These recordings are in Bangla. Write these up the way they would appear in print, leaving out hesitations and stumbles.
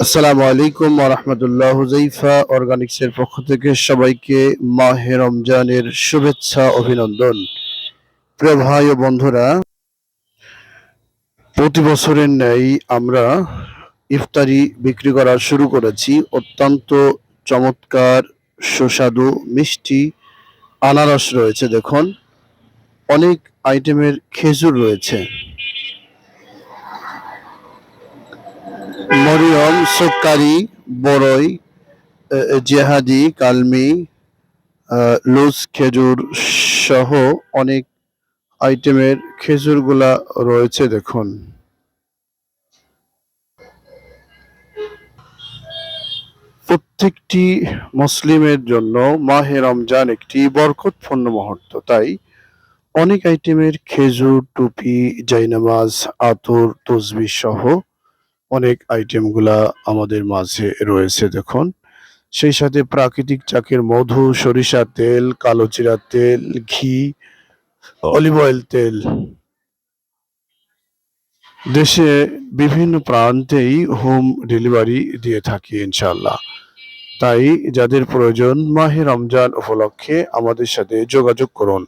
আসসালামু আলাইকুম ওয়া রাহমাতুল্লাহ। হুযাইফা অর্গানিক্সের পক্ষ থেকে সবাইকে মাহে রমজানের শুভেচ্ছা অভিনন্দন। প্রিয় ভাই ও বন্ধুরা, প্রতি বছরের ন্যায় আমরা ইফতারি বিক্রি করা শুরু করেছি। অত্যন্ত চমৎকার সুস্বাদু মিষ্টি আনারস রয়েছে, দেখুন অনেক আইটেমের খেজুর রয়েছে, মরিয়ম, সুক্কারি, বড়ই, জেহাদি, কালমি, লুজ খেজুর সহ অনেক আইটেমের খেজুরগুলা রয়েছে, দেখুন প্রত্যেকটি মুসলিমের জন্য মাহে রমজান একটি বরকতপূর্ণ মুহূর্ত। তাই অনেক আইটেমের খেজুর, টুপি, জায়নামাজ, আতর, তসবিহ সহ অনেক আইটেমগুলা আমাদের মাঝে রয়েছে, দেখুন। সেই সাথে প্রাকৃতিক চাকের মধু, সরিষার তেল, কালো জিরার তেল, ঘি, অলিভ অয়েল তেল দেশে বিভিন্ন প্রান্তেই হোম ডেলিভারি দিয়ে থাকি ইনশাআল্লাহ। তাই যাদের প্রয়োজন মাহে রমজান উপলক্ষে আমাদের সাথে যোগাযোগ করুন।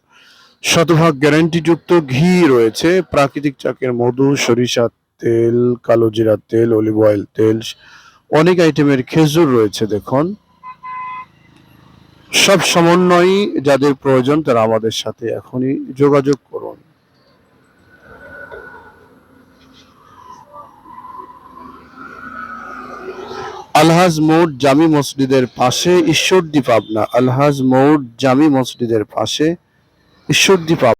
শতভাগ গ্যারান্টিযুক্ত ঘি রয়েছে, প্রাকৃতিক চাকের মধু, সরিষার তেল, কালো জিরার তেল, অলিভ অয়েল তেল, অনেক আইটেমের খেজুর রয়েছে, দেখুন। সব সমন্বয়ই যাদের প্রয়োজন তারা আমাদের সাথে এখনই যোগাযোগ করুন। আলহাজ মোড জামি মসজিদের পাশে, ঈশ্বরদী, পাবনা। আলহাজ মোড জামি মসজিদের পাশে, ঈশ্বরদী, পাবনা।